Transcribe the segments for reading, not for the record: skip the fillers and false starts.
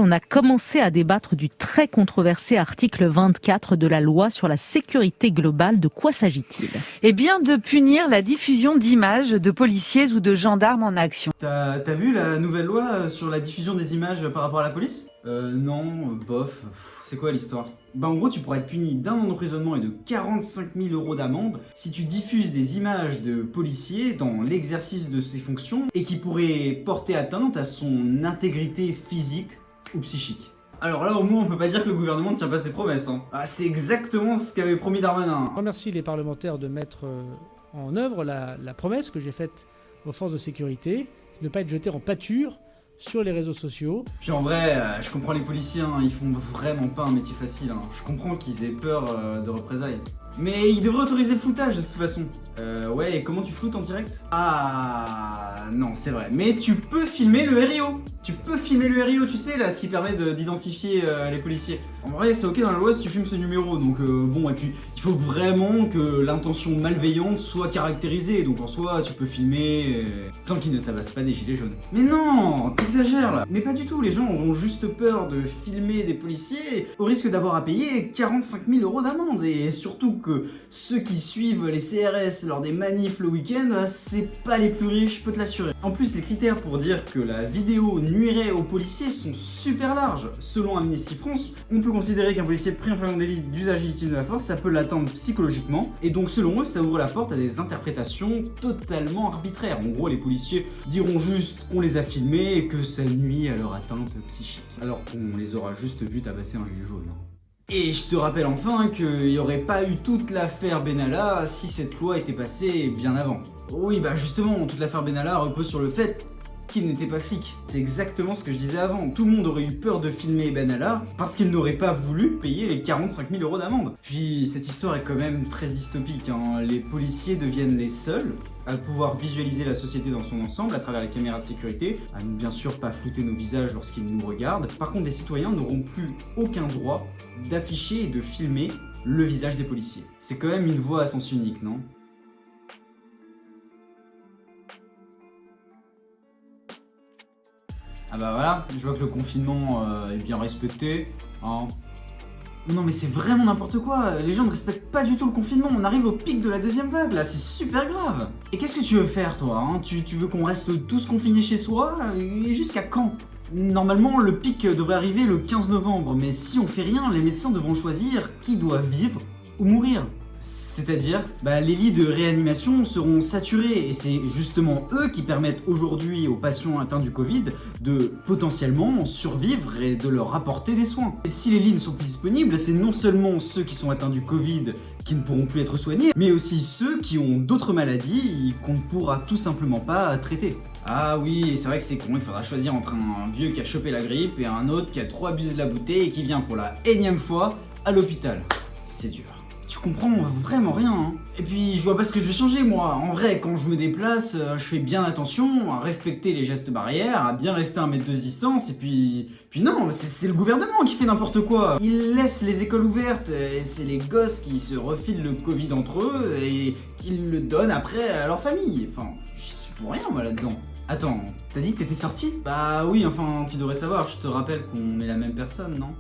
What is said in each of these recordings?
On a commencé à débattre du très controversé article 24 de la loi sur la sécurité globale. De quoi s'agit-il ? Eh bien, de punir la diffusion d'images de policiers ou de gendarmes en action. T'as vu la nouvelle loi sur la diffusion des images par rapport à la police ? Non, bof, c'est quoi l'histoire ? Bah en gros tu pourrais être puni d'1 an d'emprisonnement et de 45 000 € d'amende si tu diffuses des images de policiers dans l'exercice de ses fonctions et qui pourraient porter atteinte à son intégrité physique ou psychique. Alors là au moins on peut pas dire que le gouvernement ne tient pas ses promesses hein. Ah, c'est exactement ce qu'avait promis Darmanin. Je remercie les parlementaires de mettre en œuvre la promesse que j'ai faite aux forces de sécurité, de ne pas être jetés en pâture sur les réseaux sociaux. Puis en vrai, je comprends les policiers, hein, ils font vraiment pas un métier facile. Hein. Je comprends qu'ils aient peur de représailles. Mais ils devraient autoriser le floutage de toute façon. Ouais, et comment tu floutes en direct ? Ah non, c'est vrai. Mais tu peux filmer le RIO. Tu peux filmer le RIO, tu sais, là, ce qui permet d'identifier les policiers. En vrai, c'est ok dans la loi si tu filmes ce numéro. Donc bon, et puis il faut vraiment que l'intention malveillante soit caractérisée. Donc en soi, tu peux filmer tant qu'ils ne tabassent pas des gilets jaunes. Mais non, t'exagères là. Mais pas du tout, les gens auront juste peur de filmer des policiers au risque d'avoir à payer 45 000 € d'amende. Et surtout que ceux qui suivent les CRS lors des manifs le week-end, c'est pas les plus riches, je peux te l'assurer. En plus, les critères pour dire que la vidéo nuirait aux policiers sont super larges. Selon Amnesty France, on peut considérer qu'un policier pris en flagrant délit d'usage illégitime de la force, ça peut l'atteindre psychologiquement, et donc selon eux, ça ouvre la porte à des interprétations totalement arbitraires. En gros, les policiers diront juste qu'on les a filmés et que ça nuit à leur atteinte psychique, alors qu'on les aura juste vus tabasser un gilet jaune. Et je te rappelle enfin qu'il n'y aurait pas eu toute l'affaire Benalla si cette loi était passée bien avant. Oui, bah justement, toute l'affaire Benalla repose sur le fait qu'il n'était pas flic. C'est exactement ce que je disais avant. Tout le monde aurait eu peur de filmer Benalla parce qu'il n'aurait pas voulu payer les 45 000 € d'amende. Puis cette histoire est quand même très dystopique, hein. Les policiers deviennent les seuls à pouvoir visualiser la société dans son ensemble à travers les caméras de sécurité, à ne bien sûr pas flouter nos visages lorsqu'ils nous regardent. Par contre, les citoyens n'auront plus aucun droit d'afficher et de filmer le visage des policiers. C'est quand même une voie à sens unique, non ? Ah bah voilà, je vois que le confinement est bien respecté, hein. Non mais c'est vraiment n'importe quoi, les gens ne respectent pas du tout le confinement, on arrive au pic de la deuxième vague là, c'est super grave. Et qu'est-ce que tu veux faire toi, hein ? Tu veux qu'on reste tous confinés chez soi ? Et jusqu'à quand ? Normalement le pic devrait arriver le 15 novembre, mais si on fait rien, les médecins devront choisir qui doit vivre ou mourir. C'est-à-dire, les lits de réanimation seront saturés et c'est justement eux qui permettent aujourd'hui aux patients atteints du Covid de potentiellement survivre et de leur apporter des soins. Et si les lits ne sont plus disponibles, c'est non seulement ceux qui sont atteints du Covid qui ne pourront plus être soignés, mais aussi ceux qui ont d'autres maladies qu'on ne pourra tout simplement pas traiter. Ah oui, c'est vrai que c'est con, il faudra choisir entre un vieux qui a chopé la grippe et un autre qui a trop abusé de la bouteille et qui vient pour la énième fois à l'hôpital. C'est dur. Tu comprends vraiment rien, hein. Et puis je vois pas ce que je vais changer moi. En vrai, quand je me déplace, je fais bien attention à respecter les gestes barrières, à bien rester à 1 mètre de distance, et puis non, c'est le gouvernement qui fait n'importe quoi. Il laisse les écoles ouvertes, et c'est les gosses qui se refilent le Covid entre eux, et qui le donnent après à leur famille. Enfin, je suis pour rien moi là-dedans. Attends, t'as dit que t'étais sorti ? Bah oui, enfin, tu devrais savoir, je te rappelle qu'on est la même personne, non ?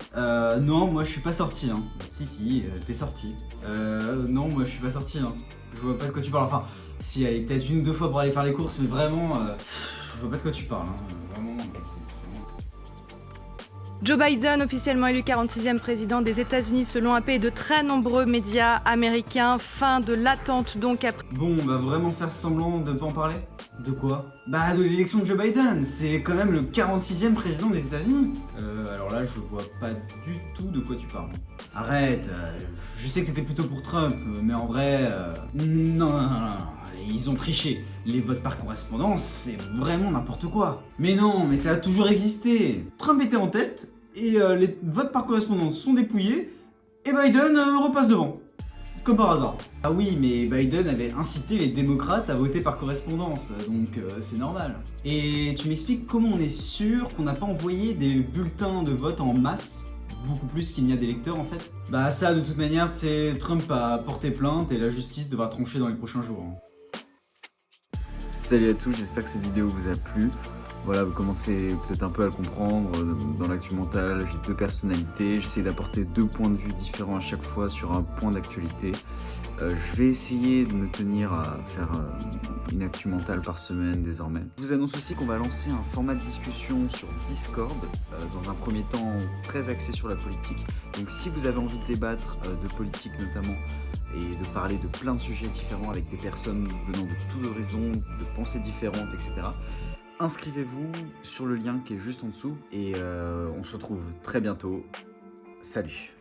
Non, moi je suis pas sorti, hein. Si, t'es sorti. Non, moi je suis pas sorti, hein. Je vois pas de quoi tu parles, enfin, si, allez, peut-être 1 ou 2 fois pour aller faire les courses, mais vraiment, je vois pas de quoi tu parles, hein. Vraiment. Joe Biden, officiellement élu 46e président des États-Unis selon AP et de très nombreux médias américains. Fin de l'attente donc après. Bon, on va vraiment faire semblant de pas en parler ? De quoi ? Bah de l'élection de Joe Biden, c'est quand même le 46e président des États-Unis. Alors là, je vois pas du tout de quoi tu parles. Arrête, je sais que t'étais plutôt pour Trump, mais en vrai... Non, ils ont triché. Les votes par correspondance, c'est vraiment n'importe quoi. Mais non, mais ça a toujours existé. Trump était en tête, et les votes par correspondance sont dépouillés, et Biden repasse devant. Comme par hasard. Ah oui, mais Biden avait incité les démocrates à voter par correspondance, donc c'est normal. Et tu m'expliques comment on est sûr qu'on n'a pas envoyé des bulletins de vote en masse ? Beaucoup plus qu'il n'y a d'électeurs en fait. Bah ça, de toute manière, c'est Trump a porté plainte et la justice devra trancher dans les prochains jours. Salut à tous, j'espère que cette vidéo vous a plu. Voilà, vous commencez peut-être un peu à le comprendre. Dans l'actu mental, j'ai 2 personnalités. J'essaie d'apporter 2 points de vue différents à chaque fois sur un point d'actualité. Je vais essayer de me tenir à faire une actu mentale par semaine désormais. Je vous annonce aussi qu'on va lancer un format de discussion sur Discord, dans un premier temps très axé sur la politique. Donc si vous avez envie de débattre de politique notamment, et de parler de plein de sujets différents avec des personnes venant de tous horizons, de pensées différentes, etc., inscrivez-vous sur le lien qui est juste en dessous et on se retrouve très bientôt. Salut!